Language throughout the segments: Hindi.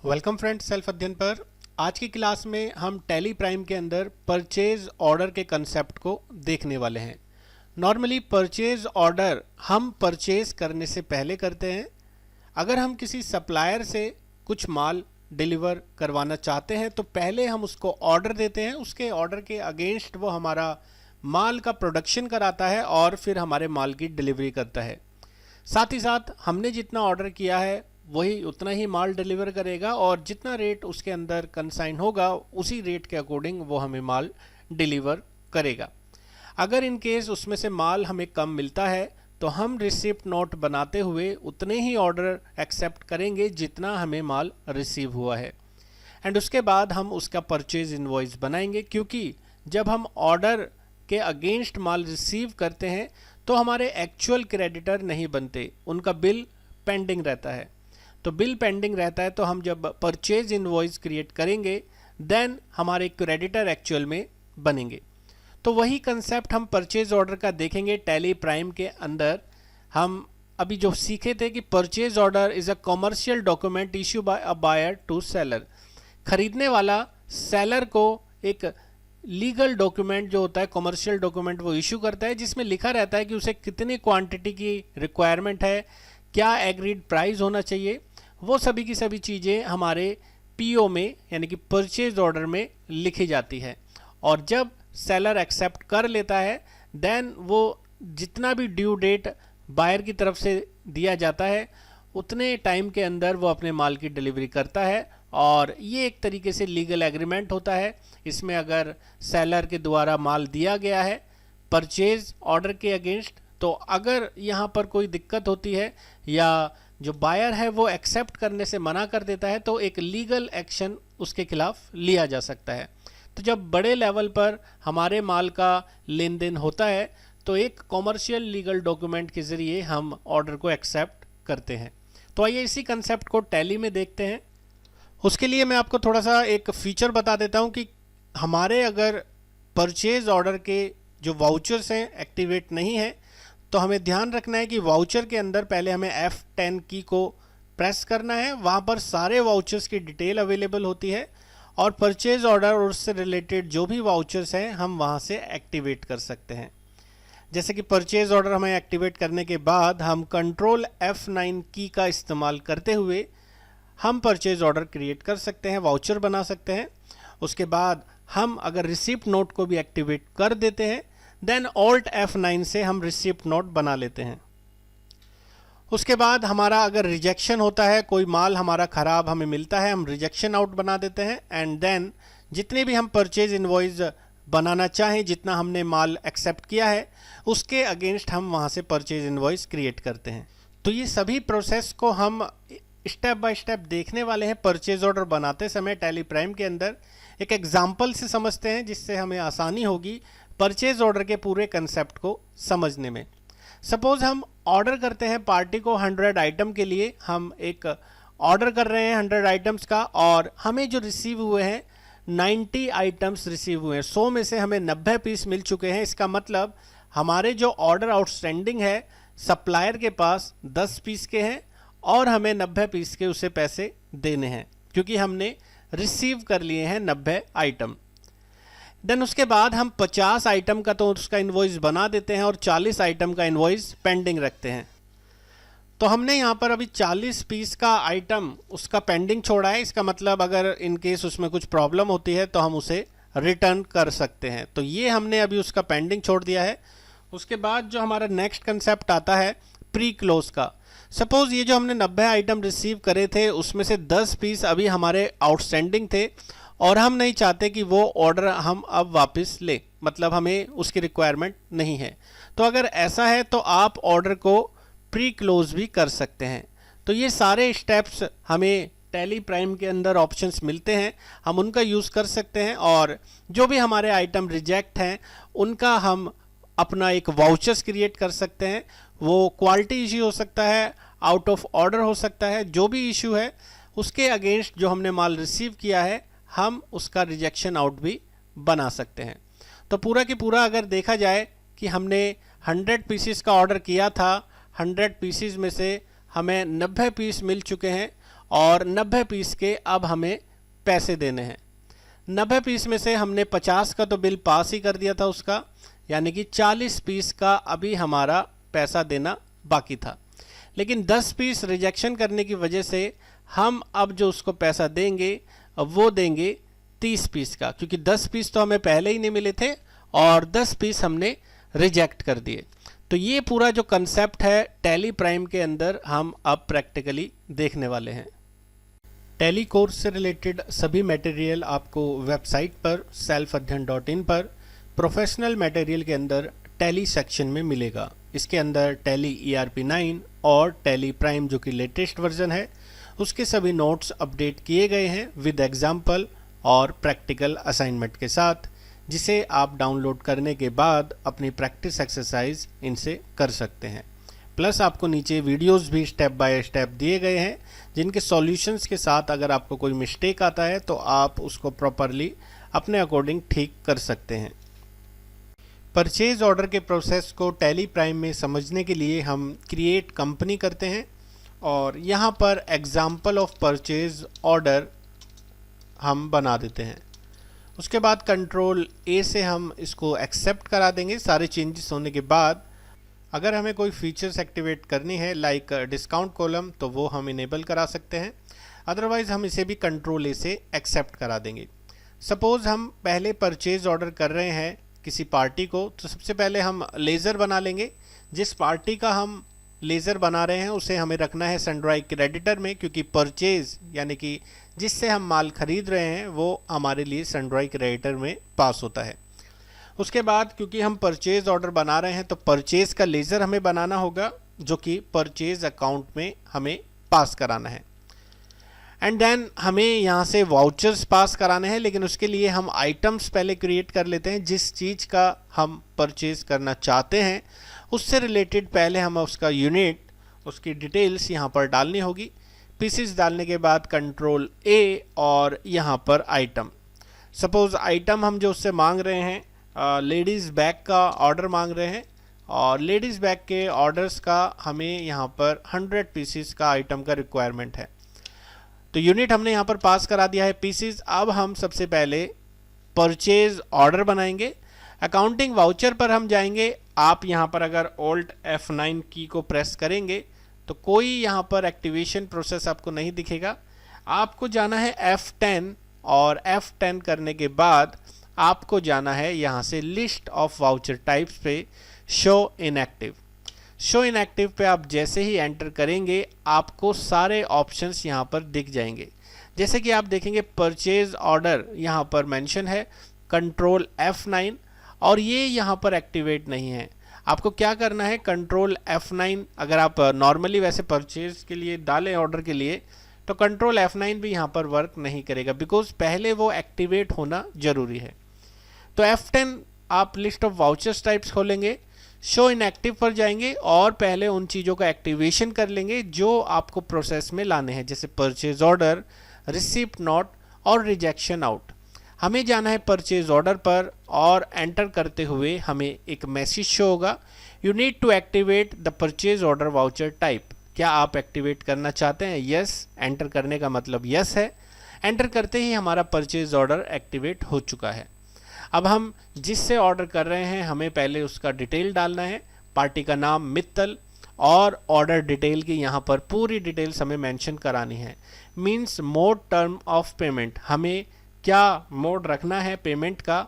वेलकम फ्रेंड्स, सेल्फ अध्ययन पर। आज की क्लास में हम टैली प्राइम के अंदर परचेज ऑर्डर के कंसेप्ट को देखने वाले हैं। नॉर्मली परचेज ऑर्डर हम परचेज करने से पहले करते हैं। अगर हम किसी सप्लायर से कुछ माल डिलीवर करवाना चाहते हैं तो पहले हम उसको ऑर्डर देते हैं, उसके ऑर्डर के अगेंस्ट वो हमारा माल का प्रोडक्शन कराता है और फिर हमारे माल की डिलीवरी करता है। साथ ही साथ हमने जितना ऑर्डर किया है वही उतना ही माल डिलीवर करेगा और जितना रेट उसके अंदर कंसाइन होगा उसी रेट के अकॉर्डिंग वो हमें माल डिलीवर करेगा। अगर इन केस उसमें से माल हमें कम मिलता है तो हम रिसिप्ट नोट बनाते हुए उतने ही ऑर्डर एक्सेप्ट करेंगे जितना हमें माल रिसीव हुआ है, एंड उसके बाद हम उसका परचेज इनवॉइस बनाएंगे, क्योंकि जब हम ऑर्डर के अगेंस्ट माल रिसीव करते हैं तो हमारे एक्चुअल क्रेडिटर नहीं बनते, उनका बिल पेंडिंग रहता है। तो बिल पेंडिंग रहता है तो हम जब परचेज इनवॉइस क्रिएट करेंगे देन हमारे क्रेडिटर एक्चुअल में बनेंगे। तो वही कंसेप्ट हम परचेज ऑर्डर का देखेंगे टैली प्राइम के अंदर। हम अभी जो सीखे थे कि purchase order is a commercial document issue by a buyer to seller. खरीदने वाला सेलर को एक लीगल डॉक्यूमेंट जो होता है, कॉमर्शियल डॉक्यूमेंट, वो इशू करता है जिसमें लिखा रहता है कि उसे कितनी क्वांटिटी की रिक्वायरमेंट है, क्या एग्रीड प्राइस होना चाहिए। वो सभी की सभी चीज़ें हमारे पीओ में यानी कि परचेज ऑर्डर में लिखी जाती है, और जब सेलर एक्सेप्ट कर लेता है देन वो जितना भी ड्यू डेट बायर की तरफ से दिया जाता है उतने टाइम के अंदर वो अपने माल की डिलीवरी करता है। और ये एक तरीके से लीगल एग्रीमेंट होता है। इसमें अगर सेलर के द्वारा माल दिया गया है परचेज ऑर्डर के अगेंस्ट, तो अगर यहाँ पर कोई दिक्कत होती है या जो बायर है वो एक्सेप्ट करने से मना कर देता है तो एक लीगल एक्शन उसके खिलाफ लिया जा सकता है। तो जब बड़े लेवल पर हमारे माल का लेन देन होता है तो एक कॉमर्शियल लीगल डॉक्यूमेंट के ज़रिए हम ऑर्डर को एक्सेप्ट करते हैं। तो आइए इसी कंसेप्ट को टैली में देखते हैं। उसके लिए मैं आपको थोड़ा सा एक फीचर बता देता हूं कि हमारे अगर परचेज ऑर्डर के जो वाउचर्स हैं एक्टिवेट नहीं है तो हमें ध्यान रखना है कि वाउचर के अंदर पहले हमें F10 की को प्रेस करना है। वहाँ पर सारे वाउचर्स की डिटेल अवेलेबल होती है और परचेज ऑर्डर और उससे रिलेटेड जो भी वाउचर्स हैं हम वहाँ से एक्टिवेट कर सकते हैं। जैसे कि परचेज ऑर्डर हमें एक्टिवेट करने के बाद हम कंट्रोल F9 की का इस्तेमाल करते हुए हम परचेज ऑर्डर क्रिएट कर सकते हैं, वाउचर बना सकते हैं। उसके बाद हम अगर रिसिप्ट नोट को भी एक्टिवेट कर देते हैं देन ऑल्ट F9 से हम रिसिप्ट नोट बना लेते हैं। उसके बाद हमारा अगर रिजेक्शन होता है, कोई माल हमारा ख़राब हमें मिलता है, हम रिजेक्शन आउट बना देते हैं, एंड देन जितने भी हम परचेज इनवॉइस बनाना चाहें, जितना हमने माल एक्सेप्ट किया है उसके अगेंस्ट हम वहाँ से परचेज इनवॉइस क्रिएट करते हैं। तो ये सभी प्रोसेस को हम स्टेप बाय स्टेप देखने वाले हैं परचेज ऑर्डर बनाते समय टैली प्राइम के अंदर। एक एग्जाम्पल से समझते हैं जिससे हमें आसानी होगी परचेज ऑर्डर के पूरे कंसेप्ट को समझने में। सपोज हम ऑर्डर करते हैं पार्टी को 100 आइटम के लिए, हम एक ऑर्डर कर रहे हैं 100 आइटम्स का और हमें जो रिसीव हुए हैं 90 आइटम्स रिसीव हुए हैं। 100 में से हमें 90 पीस मिल चुके हैं। इसका मतलब हमारे जो ऑर्डर आउटस्टैंडिंग है सप्लायर के पास 10 पीस के हैं और हमें 90 पीस के उसे पैसे देने हैं, क्योंकि हमने रिसीव कर लिए हैं 90 आइटम। देन उसके बाद हम 50 आइटम का तो उसका इनवॉइस बना देते हैं और 40 आइटम का इनवॉइस पेंडिंग रखते हैं। तो हमने यहाँ पर अभी 40 पीस का आइटम उसका पेंडिंग छोड़ा है। इसका मतलब अगर इन केस उसमें कुछ प्रॉब्लम होती है तो हम उसे रिटर्न कर सकते हैं। तो ये हमने अभी उसका पेंडिंग छोड़ दिया है। उसके बाद जो हमारा नेक्स्ट कंसेप्ट आता है प्री क्लोज का। सपोज ये जो हमने 90 आइटम रिसीव करे थे उसमें से 10 पीस अभी हमारे आउटस्टैंडिंग थे और हम नहीं चाहते कि वो ऑर्डर हम अब वापस लें, मतलब हमें उसकी रिक्वायरमेंट नहीं है। तो अगर ऐसा है तो आप ऑर्डर को प्री क्लोज भी कर सकते हैं। तो ये सारे स्टेप्स हमें टैली प्राइम के अंदर ऑप्शंस मिलते हैं, हम उनका यूज़ कर सकते हैं और जो भी हमारे आइटम रिजेक्ट हैं उनका हम अपना एक वाउचर्स क्रिएट कर सकते हैं। वो क्वालिटी इशू हो सकता है, आउट ऑफ ऑर्डर हो सकता है, जो भी इशू है उसके अगेंस्ट जो हमने माल रिसीव किया है हम उसका रिजेक्शन आउट भी बना सकते हैं। तो पूरा की पूरा अगर देखा जाए कि हमने 100 पीसीस का ऑर्डर किया था, 100 पीसीस में से हमें 90 पीस मिल चुके हैं और 90 पीस के अब हमें पैसे देने हैं। 90 पीस में से हमने 50 का तो बिल पास ही कर दिया था उसका, यानी कि 40 पीस का अभी हमारा पैसा देना बाकी था। लेकिन 10 पीस रिजेक्शन करने की वजह से हम अब जो उसको पैसा देंगे वो देंगे 30 पीस का, क्योंकि 10 पीस तो हमें पहले ही नहीं मिले थे और 10 पीस हमने रिजेक्ट कर दिए। तो ये पूरा जो कंसेप्ट है टैली प्राइम के अंदर हम अब प्रैक्टिकली देखने वाले हैं। टैली कोर्स से रिलेटेड सभी मटेरियल आपको वेबसाइट पर selfaध्ययन.in पर प्रोफेशनल मटेरियल के अंदर टैली सेक्शन में मिलेगा। इसके अंदर टैली ERP9 और टैली प्राइम जो कि लेटेस्ट वर्जन है उसके सभी नोट्स अपडेट किए गए हैं विद एग्जाम्पल और प्रैक्टिकल असाइनमेंट के साथ, जिसे आप डाउनलोड करने के बाद अपनी प्रैक्टिस एक्सरसाइज इनसे कर सकते हैं। प्लस आपको नीचे वीडियोस भी स्टेप बाय स्टेप दिए गए हैं जिनके सॉल्यूशंस के साथ अगर आपको कोई मिस्टेक आता है तो आप उसको प्रॉपरली अपने अकॉर्डिंग ठीक कर सकते हैं। परचेज ऑर्डर के प्रोसेस को टैली प्राइम में समझने के लिए हम क्रिएट कंपनी करते हैं और यहाँ पर एग्जाम्पल ऑफ परचेज ऑर्डर हम बना देते हैं। उसके बाद कंट्रोल A से हम इसको एक्सेप्ट करा देंगे सारे चेंजेस होने के बाद। अगर हमें कोई फीचर्स एक्टिवेट करनी है लाइक डिस्काउंट कॉलम तो वो हम इनेबल करा सकते हैं, अदरवाइज़ हम इसे भी कंट्रोल A से एक्सेप्ट करा देंगे। सपोज़ हम पहले परचेज ऑर्डर कर रहे हैं किसी पार्टी को, तो सबसे पहले हम लेज़र बना लेंगे। जिस पार्टी का हम लेज़र बना रहे हैं उसे हमें रखना है सनड्राई क्रेडिटर में, क्योंकि परचेज यानी कि जिससे हम माल खरीद रहे हैं वो हमारे लिए सनड्राई क्रेडिटर में पास होता है। उसके बाद क्योंकि हम परचेज ऑर्डर बना रहे हैं तो परचेज का लेज़र हमें बनाना होगा जो कि परचेज अकाउंट में हमें पास कराना है। एंड देन हमें यहाँ से वाउचर्स पास कराने हैं, लेकिन उसके लिए हम आइटम्स पहले क्रिएट कर लेते हैं। जिस चीज़ का हम परचेज करना चाहते हैं उससे रिलेटेड पहले हम उसका यूनिट, उसकी डिटेल्स यहाँ पर डालनी होगी। पीसेस डालने के बाद कंट्रोल A और यहाँ पर आइटम। सपोज़ आइटम हम जो उससे मांग रहे हैं लेडीज़ बैग का ऑर्डर मांग रहे हैं और लेडीज़ बैग के ऑर्डर्स का हमें यहाँ पर 100 पीसेस का आइटम का रिक्वायरमेंट है। तो यूनिट हमने यहाँ पर पास करा दिया है पीसेस। अब हम सबसे पहले परचेज ऑर्डर बनाएंगे। अकाउंटिंग वाउचर पर हम जाएंगे। आप यहाँ पर अगर Alt F9 की को प्रेस करेंगे तो कोई यहाँ पर एक्टिवेशन प्रोसेस आपको नहीं दिखेगा। आपको जाना है F10 और F10 करने के बाद आपको जाना है यहाँ से लिस्ट ऑफ वाउचर टाइप्स पे शो इनएक्टिव। शो इनएक्टिव पे आप जैसे ही एंटर करेंगे आपको सारे ऑप्शंस यहाँ पर दिख जाएंगे। जैसे कि आप देखेंगे परचेज ऑर्डर यहाँ पर मेंशन है कंट्रोल F9 और ये यहाँ पर एक्टिवेट नहीं है। आपको क्या करना है कंट्रोल F9, अगर आप नॉर्मली वैसे परचेज के लिए डालें ऑर्डर के लिए तो कंट्रोल F9 भी यहाँ पर वर्क नहीं करेगा बिकॉज पहले वो एक्टिवेट होना ज़रूरी है। तो F10 आप लिस्ट ऑफ वाउचर्स टाइप्स खोलेंगे, शो इनएक्टिव पर जाएंगे और पहले उन चीज़ों का एक्टिवेशन कर लेंगे जो आपको प्रोसेस में लाने हैं, जैसे परचेज ऑर्डर, रिसिप्ट नोट और रिजेक्शन आउट। हमें जाना है परचेज ऑर्डर पर और एंटर करते हुए हमें एक मैसेज शो होगा, you need to activate the purchase order voucher type. क्या आप एक्टिवेट करना चाहते हैं? यस। एंटर करने का मतलब यस है। एंटर करते ही हमारा परचेज ऑर्डर एक्टिवेट हो चुका है। अब हम जिससे ऑर्डर कर रहे हैं हमें पहले उसका डिटेल डालना है। पार्टी का नाम मित्तल और ऑर्डर डिटेल की यहाँ पर पूरी डिटेल्स हमें मेंशन करानी है। Means mode term of payment, हमें क्या मोड रखना है पेमेंट का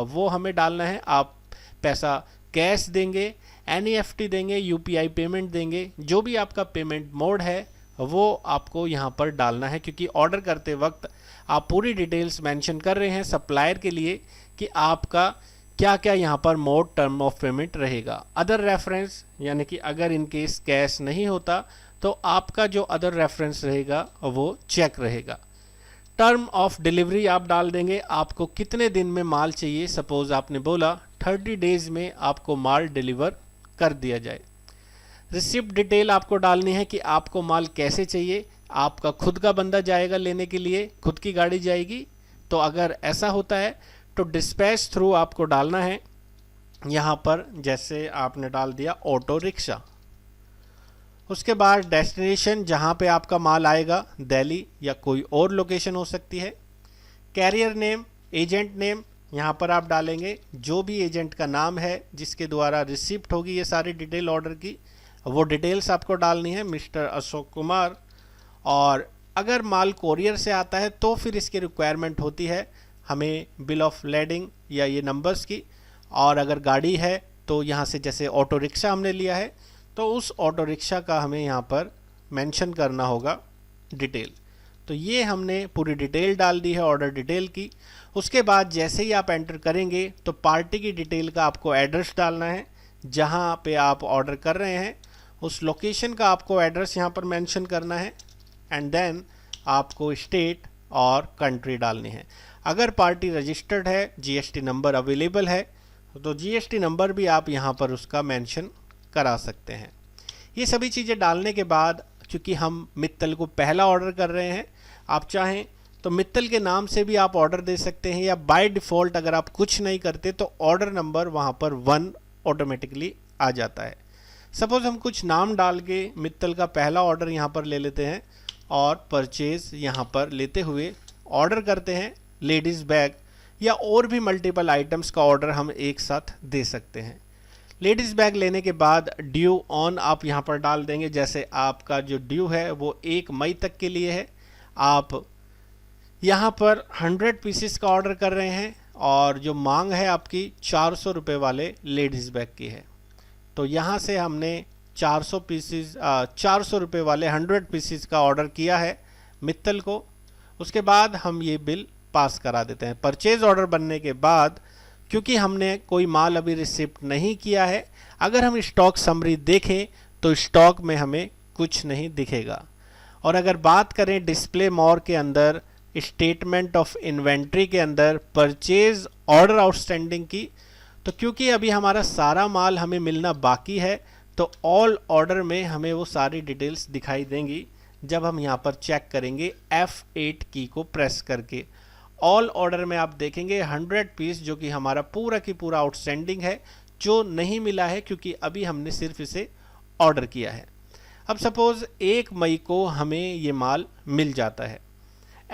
वो हमें डालना है। आप पैसा कैश देंगे, NEFT देंगे, UPI पेमेंट देंगे, जो भी आपका पेमेंट मोड है वो आपको यहाँ पर डालना है, क्योंकि ऑर्डर करते वक्त आप पूरी डिटेल्स मेंशन कर रहे हैं सप्लायर के लिए कि आपका क्या क्या यहाँ पर मोड टर्म ऑफ पेमेंट रहेगा। अदर रेफरेंस यानी कि अगर इन केस कैश नहीं होता तो आपका जो अदर रेफरेंस रहेगा वो चेक रहेगा। टर्म ऑफ डिलीवरी आप डाल देंगे, आपको कितने दिन में माल चाहिए। सपोज आपने बोला 30 डेज में आपको माल डिलीवर कर दिया जाए। रिसिप्ट डिटेल आपको डालनी है कि आपको माल कैसे चाहिए। आपका खुद का बंदा जाएगा लेने के लिए, खुद की गाड़ी जाएगी, तो अगर ऐसा होता है तो डिस्पैच थ्रू आपको डालना है। यहाँ पर जैसे आपने डाल दिया ऑटो रिक्शा। उसके बाद डेस्टिनेशन जहाँ पे आपका माल आएगा, दिल्ली या कोई और लोकेशन हो सकती है। कैरियर नेम, एजेंट नेम यहाँ पर आप डालेंगे, जो भी एजेंट का नाम है जिसके द्वारा रिसिप्ट होगी ये सारी डिटेल ऑर्डर की, वो डिटेल्स आपको डालनी है, मिस्टर अशोक कुमार। और अगर माल कोरियर से आता है तो फिर इसकी रिक्वायरमेंट होती है हमें बिल ऑफ लेडिंग या ये नंबर्स की। और अगर गाड़ी है तो यहाँ से, जैसे ऑटो रिक्शा हमने लिया है तो उस ऑटो रिक्शा का हमें यहाँ पर मेंशन करना होगा डिटेल। तो ये हमने पूरी डिटेल डाल दी है ऑर्डर डिटेल की। उसके बाद जैसे ही आप एंटर करेंगे तो पार्टी की डिटेल का आपको एड्रेस डालना है, जहाँ पे आप ऑर्डर कर रहे हैं उस लोकेशन का आपको एड्रेस यहाँ पर मेंशन करना है। एंड देन आपको स्टेट और कंट्री डालनी है। अगर पार्टी रजिस्टर्ड है, जीएसटी नंबर अवेलेबल है, तो जीएसटी नंबर भी आप यहाँ पर उसका मेंशन करा सकते हैं। ये सभी चीज़ें डालने के बाद, क्योंकि हम मित्तल को पहला ऑर्डर कर रहे हैं, आप चाहें तो मित्तल के नाम से भी आप ऑर्डर दे सकते हैं, या बाय डिफ़ॉल्ट अगर आप कुछ नहीं करते तो ऑर्डर नंबर वहाँ पर 1 ऑटोमेटिकली आ जाता है। सपोज़ हम कुछ नाम डाल के मित्तल का पहला ऑर्डर यहाँ पर ले लेते हैं और परचेज़ यहाँ पर लेते हुए ऑर्डर करते हैं लेडीज़ बैग, या और भी मल्टीपल आइटम्स का ऑर्डर हम एक साथ दे सकते हैं। लेडीज़ बैग लेने के बाद ड्यू ऑन आप यहाँ पर डाल देंगे। जैसे आपका जो ड्यू है वो 1 मई तक के लिए है, आप यहाँ पर 100 पीसेस का ऑर्डर कर रहे हैं और जो मांग है आपकी 400 रुपये वाले लेडीज़ बैग की है। तो यहाँ से हमने 400 रुपये वाले 100 पीसेस का ऑर्डर किया है मित्तल को। उसके बाद हम ये बिल पास करा देते हैं। परचेज़ ऑर्डर बनने के बाद, क्योंकि हमने कोई माल अभी रिसिप्ट नहीं किया है, अगर हम स्टॉक समरी देखें तो स्टॉक में हमें कुछ नहीं दिखेगा। और अगर बात करें डिस्प्ले मोर के अंदर, स्टेटमेंट ऑफ इन्वेंट्री के अंदर परचेज़ ऑर्डर आउटस्टैंडिंग की, तो क्योंकि अभी हमारा सारा माल हमें मिलना बाकी है तो ऑल ऑर्डर में हमें वो सारी डिटेल्स दिखाई देंगी जब हम यहाँ पर चेक करेंगे F8 की को प्रेस करके। ऑल ऑर्डर में आप देखेंगे 100 पीस जो कि हमारा पूरा की पूरा आउटस्टैंडिंग है, जो नहीं मिला है क्योंकि अभी हमने सिर्फ इसे ऑर्डर किया है। अब सपोज़ 1 मई को हमें ये माल मिल जाता है,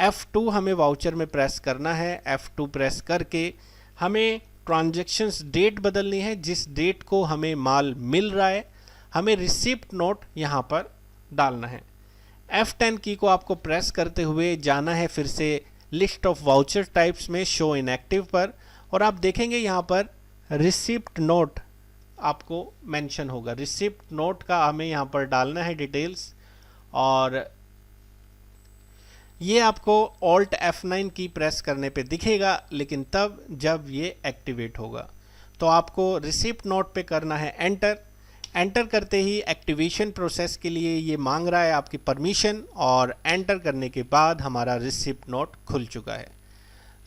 F2 हमें वाउचर में प्रेस करना है। F2 प्रेस करके हमें ट्रांजैक्शंस डेट बदलनी है, जिस डेट को हमें माल मिल रहा है हमें रिसिप्ट नोट यहाँ पर डालना है। F10 की को आपको प्रेस करते हुए जाना है फिर से लिस्ट ऑफ वाउचर टाइप्स में शो इनएक्टिव पर, और आप देखेंगे यहाँ पर रिसिप्ट नोट आपको मेंशन होगा। रिसिप्ट नोट का हमें यहाँ पर डालना है डिटेल्स, और ये आपको ऑल्ट F9 की प्रेस करने पे दिखेगा, लेकिन तब जब ये एक्टिवेट होगा। तो आपको रिसिप्ट नोट पे करना है एंटर। एंटर करते ही एक्टिवेशन प्रोसेस के लिए ये मांग रहा है आपकी परमिशन, और एंटर करने के बाद हमारा रिसिप्ट नोट खुल चुका है।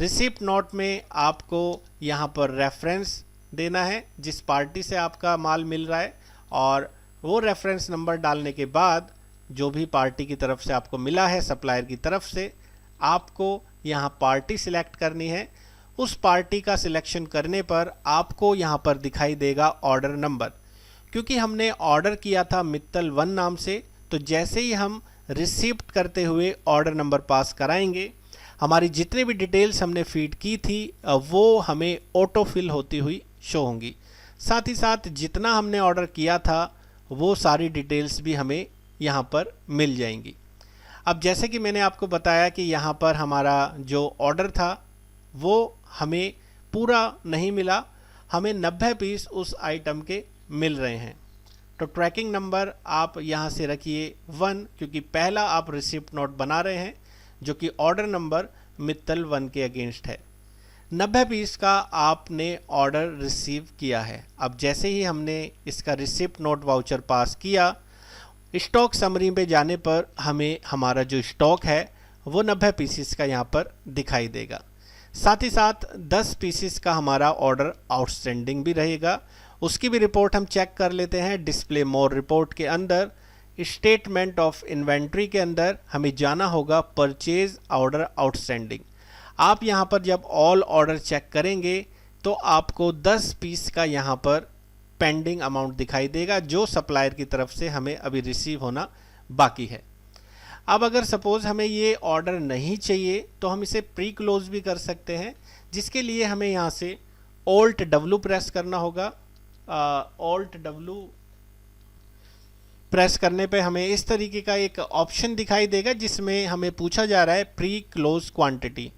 रिसिप्ट नोट में आपको यहाँ पर रेफरेंस देना है जिस पार्टी से आपका माल मिल रहा है, और वो रेफरेंस नंबर डालने के बाद जो भी पार्टी की तरफ से आपको मिला है, सप्लायर की तरफ से, आपको यहाँ पार्टी सिलेक्ट करनी है। उस पार्टी का सिलेक्शन करने पर आपको यहाँ पर दिखाई देगा ऑर्डर नंबर। क्योंकि हमने ऑर्डर किया था मित्तल 1 नाम से, तो जैसे ही हम रिसिप्ट करते हुए ऑर्डर नंबर पास कराएंगे, हमारी जितनी भी डिटेल्स हमने फीड की थी वो हमें ऑटो फिल होती हुई शो होंगी। साथ ही साथ जितना हमने ऑर्डर किया था वो सारी डिटेल्स भी हमें यहाँ पर मिल जाएंगी। अब जैसे कि मैंने आपको बताया कि यहाँ पर हमारा जो ऑर्डर था वो हमें पूरा नहीं मिला, हमें 90 पीस उस आइटम के मिल रहे हैं। तो ट्रैकिंग नंबर आप यहाँ से रखिए 1, क्योंकि पहला आप रिसिप्ट नोट बना रहे हैं जो कि ऑर्डर नंबर मित्तल 1 के अगेंस्ट है। 90 पीस का आपने ऑर्डर रिसीव किया है। अब जैसे ही हमने इसका रिसिप्ट नोट वाउचर पास किया, स्टॉक समरी पे जाने पर हमें हमारा जो स्टॉक है वो 90 पीसीस का यहाँ पर दिखाई देगा। साथ ही साथ 10 पीसीस का हमारा ऑर्डर आउटस्टैंडिंग भी रहेगा, उसकी भी रिपोर्ट हम चेक कर लेते हैं। डिस्प्ले मोर रिपोर्ट के अंदर स्टेटमेंट ऑफ इन्वेंट्री के अंदर हमें जाना होगा परचेज ऑर्डर आउटस्टैंडिंग। आप यहाँ पर जब ऑल ऑर्डर चेक करेंगे तो आपको 10 पीस का यहाँ पर पेंडिंग अमाउंट दिखाई देगा जो सप्लायर की तरफ से हमें अभी रिसीव होना बाकी है। अब अगर सपोज हमें ये ऑर्डर नहीं चाहिए तो हम इसे प्री क्लोज भी कर सकते हैं, जिसके लिए हमें यहाँ से Alt W प्रेस करना होगा। Alt W प्रेस करने पे हमें इस तरीके का एक ऑप्शन दिखाई देगा जिसमें हमें पूछा जा रहा है प्री क्लोज क्वांटिटी।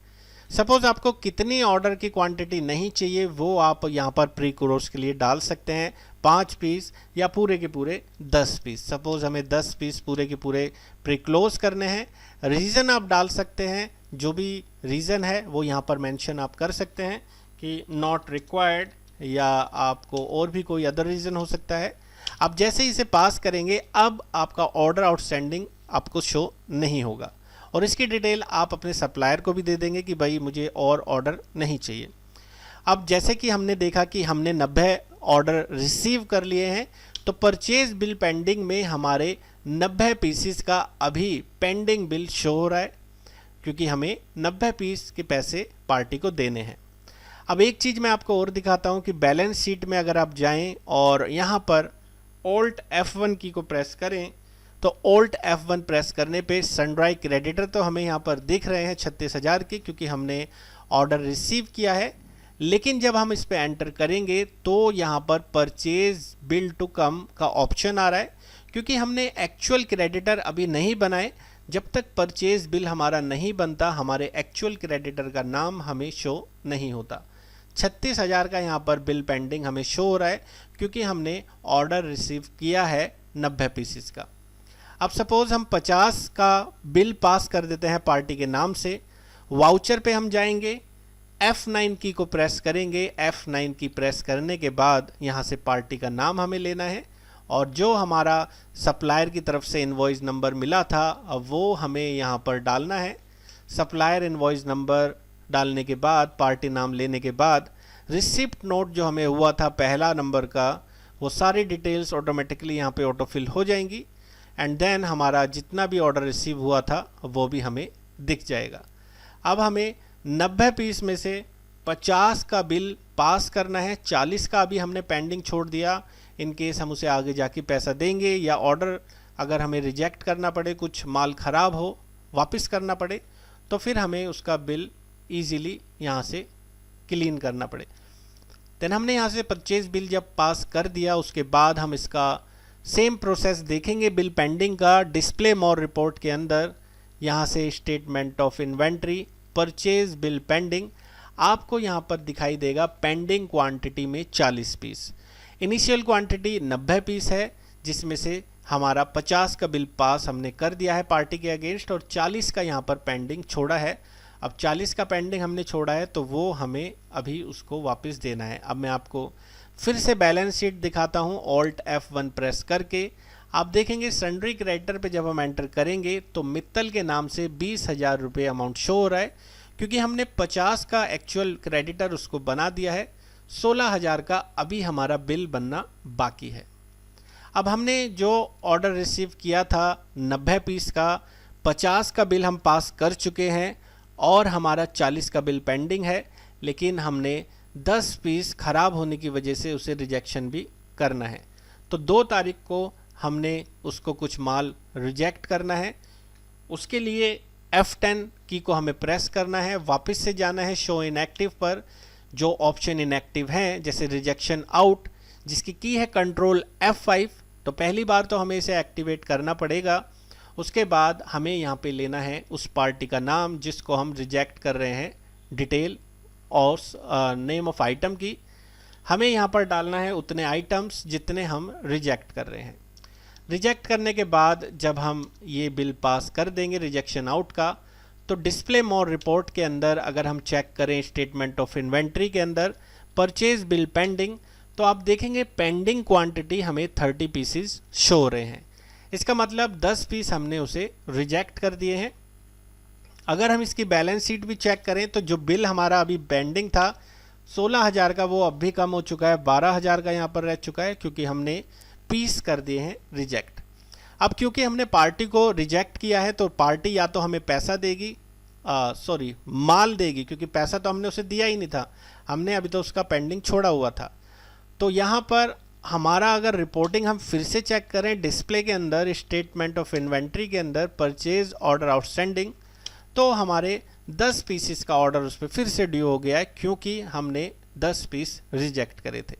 सपोज आपको कितनी ऑर्डर की क्वांटिटी नहीं चाहिए वो आप यहाँ पर प्री क्लोज के लिए डाल सकते हैं, 5 पीस या पूरे के पूरे 10 पीस। सपोज हमें 10 पीस पूरे के पूरे प्री क्लोज करने हैं। रीज़न आप डाल सकते हैं, जो भी रीज़न है वो यहाँ पर मेंशन आप कर सकते हैं कि नॉट रिक्वायर्ड, या आपको और भी कोई अदर रीज़न हो सकता है। आप जैसे ही इसे पास करेंगे अब आपका ऑर्डर आउटस्टैंडिंग आपको शो नहीं होगा, और इसकी डिटेल आप अपने सप्लायर को भी दे देंगे कि भाई मुझे और ऑर्डर नहीं चाहिए। अब जैसे कि हमने देखा कि हमने 90 ऑर्डर रिसीव कर लिए हैं, तो परचेज बिल पेंडिंग में हमारे 90 पीसीस का अभी पेंडिंग बिल शो हो रहा है, क्योंकि हमें 90 पीस के पैसे पार्टी को देने हैं। अब एक चीज़ मैं आपको और दिखाता हूं कि बैलेंस शीट में अगर आप जाएं और यहाँ पर Alt F1 की को प्रेस करें, तो Alt F1 प्रेस करने पे सनड्राई क्रेडिटर तो हमें यहाँ पर दिख रहे हैं 36,000 के, क्योंकि हमने ऑर्डर रिसीव किया है। लेकिन जब हम इस पे एंटर करेंगे तो यहाँ पर परचेज बिल टू कम का ऑप्शन आ रहा है, क्योंकि हमने एक्चुअल क्रेडिटर अभी नहीं बनाए। जब तक परचेज बिल हमारा नहीं बनता हमारे एक्चुअल क्रेडिटर का नाम हमें शो नहीं होता। 36,000 का यहाँ पर बिल पेंडिंग हमें शो हो रहा है, क्योंकि हमने ऑर्डर रिसीव किया है 90 पीसीस का। अब सपोज हम 50 का बिल पास कर देते हैं पार्टी के नाम से। वाउचर पे हम जाएंगे, F9 की को प्रेस करेंगे। F9 की प्रेस करने के बाद यहाँ से पार्टी का नाम हमें लेना है, और जो हमारा सप्लायर की तरफ से इनवॉइस नंबर मिला था अब वो हमें यहाँ पर डालना है। सप्लायर इनवॉइस नंबर डालने के बाद, पार्टी नाम लेने के बाद, रिसिप्ट नोट जो हमें हुआ था पहला नंबर का, वो सारी डिटेल्स ऑटोमेटिकली यहाँ पे ऑटोफिल हो जाएंगी, एंड देन हमारा जितना भी ऑर्डर रिसीव हुआ था वो भी हमें दिख जाएगा। अब हमें 90 पीस में से 50 का बिल पास करना है, 40 का अभी हमने पेंडिंग छोड़ दिया। इन केस हम उसे आगे जाके पैसा देंगे, या ऑर्डर अगर हमें रिजेक्ट करना पड़े, कुछ माल ख़राब हो, वापस करना पड़े, तो फिर हमें उसका बिल ईजीली यहाँ से क्लीन करना पड़े। देन हमने यहाँ से परचेज बिल जब पास कर दिया, उसके बाद हम इसका सेम प्रोसेस देखेंगे बिल पेंडिंग का। डिस्प्ले मोर रिपोर्ट के अंदर यहाँ से statement of inventory, purchase bill pending, आपको यहाँ पर दिखाई देगा पेंडिंग क्वांटिटी में 40 पीस। इनिशियल क्वांटिटी 90 पीस है, जिसमें से हमारा 50 का बिल पास हमने कर दिया है पार्टी के अगेंस्ट, और 40 का यहाँ पर पेंडिंग छोड़ा है। अब 40 का पेंडिंग हमने छोड़ा है तो वो हमें अभी उसको वापस देना है। अब मैं आपको फिर से बैलेंस शीट दिखाता हूँ Alt F1 प्रेस करके। आप देखेंगे सन्ड्री क्रेडिटर पे जब हम एंटर करेंगे तो मित्तल के नाम से 20,000 रुपये अमाउंट शो हो रहा है, क्योंकि हमने 50 का एक्चुअल क्रेडिटर उसको बना दिया है। 16,000 का अभी हमारा बिल बनना बाकी है। अब हमने जो ऑर्डर रिसीव किया था 90 पीस का, 50 का बिल हम पास कर चुके हैं और हमारा 40 का बिल पेंडिंग है, लेकिन हमने 10 पीस ख़राब होने की वजह से उसे रिजेक्शन भी करना है। तो 2 तारीख को हमने उसको कुछ माल रिजेक्ट करना है। उसके लिए F10 की को हमें प्रेस करना है, वापस से जाना है शो इनएक्टिव पर। जो ऑप्शन इनएक्टिव हैं जैसे रिजेक्शन आउट, जिसकी की है कंट्रोल F5, तो पहली बार तो हमें इसे एक्टिवेट करना पड़ेगा। उसके बाद हमें यहाँ पे लेना है उस पार्टी का नाम जिसको हम रिजेक्ट कर रहे हैं, डिटेल और नेम ऑफ आइटम की हमें यहाँ पर डालना है उतने आइटम्स जितने हम रिजेक्ट कर रहे हैं। रिजेक्ट करने के बाद जब हम ये बिल पास कर देंगे रिजेक्शन आउट का, तो डिस्प्ले मोर रिपोर्ट के अंदर अगर हम चेक करें स्टेटमेंट ऑफ इन्वेंट्री के अंदर परचेज बिल पेंडिंग, तो आप देखेंगे पेंडिंग क्वांटिटी हमें 30 पीसीज शो हो रहे हैं। इसका मतलब 10 पीस हमने उसे रिजेक्ट कर दिए हैं। अगर हम इसकी बैलेंस शीट भी चेक करें तो जो बिल हमारा अभी पेंडिंग था 16,000 का, वो अब भी कम हो चुका है, 12,000 का यहाँ पर रह चुका है, क्योंकि हमने पीस कर दिए हैं रिजेक्ट। अब क्योंकि हमने पार्टी को रिजेक्ट किया है तो पार्टी या तो हमें पैसा देगी, माल देगी, क्योंकि पैसा तो हमने उसे दिया ही नहीं था, हमने अभी तो उसका पेंडिंग छोड़ा हुआ था। तो यहाँ पर हमारा अगर रिपोर्टिंग हम फिर से चेक करें डिस्प्ले के अंदर, स्टेटमेंट ऑफ इन्वेंट्री के अंदर, परचेज ऑर्डर आउटस्टैंडिंग, तो हमारे 10 पीसेस का ऑर्डर उस पर फिर से ड्यू हो गया है क्योंकि हमने 10 पीस रिजेक्ट करे थे।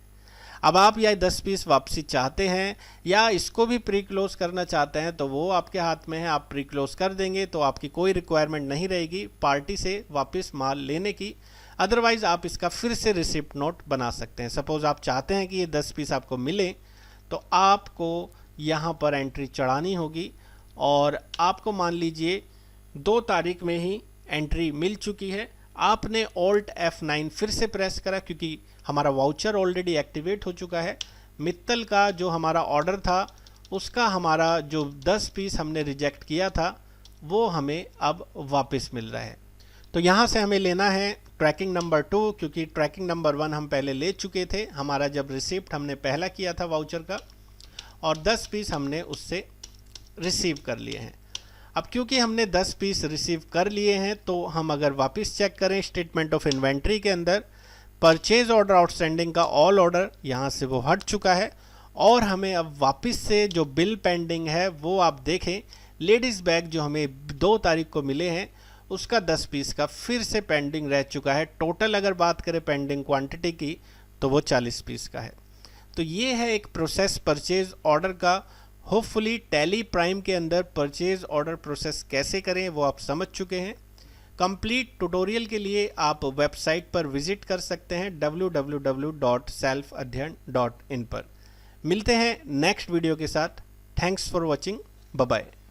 अब आप या 10 पीस वापसी चाहते हैं या इसको भी प्री क्लोज करना चाहते हैं तो वो आपके हाथ में है, आप प्री क्लोज कर देंगे तो आपकी कोई रिक्वायरमेंट नहीं रहेगी पार्टी से वापस माल लेने की। अदरवाइज आप इसका फिर से रिसिप्ट नोट बना सकते हैं। सपोज आप चाहते हैं कि ये 10 पीस आपको मिले तो आपको यहाँ पर एंट्री चढ़ानी होगी और आपको मान लीजिए 2 तारीख में ही एंट्री मिल चुकी है। आपने Alt F9 फिर से प्रेस करा क्योंकि हमारा वाउचर ऑलरेडी एक्टिवेट हो चुका है। मित्तल का जो हमारा ऑर्डर था उसका हमारा जो 10 पीस हमने रिजेक्ट किया था वो हमें अब वापस मिल रहा है। तो यहाँ से हमें लेना है ट्रैकिंग नंबर 2 क्योंकि ट्रैकिंग नंबर 1 हम पहले ले चुके थे। हमारा जब रिसिप्ट हमने पहला किया था वाउचर का और 10 पीस हमने उससे रिसीव कर लिए हैं। अब क्योंकि हमने 10 पीस रिसीव कर लिए हैं तो हम अगर वापस चेक करें स्टेटमेंट ऑफ इन्वेंट्री के अंदर, परचेज ऑर्डर आउटस्टैंडिंग का ऑल ऑर्डर यहाँ से वो हट चुका है और हमें अब वापस से जो बिल पेंडिंग है वो आप देखें, लेडीज़ बैग जो हमें 2 तारीख को मिले हैं उसका 10 पीस का फिर से पेंडिंग रह चुका है। टोटल अगर बात करें पेंडिंग क्वांटिटी की तो वो 40 पीस का है। तो ये है एक प्रोसेस परचेज ऑर्डर का। होपफुली टैली प्राइम के अंदर परचेज ऑर्डर प्रोसेस कैसे करें वो आप समझ चुके हैं। कंप्लीट ट्यूटोरियल के लिए आप वेबसाइट पर विजिट कर सकते हैं www.selfadhyan.in पर। मिलते हैं नेक्स्ट वीडियो के साथ। Thanks for watching, bye bye.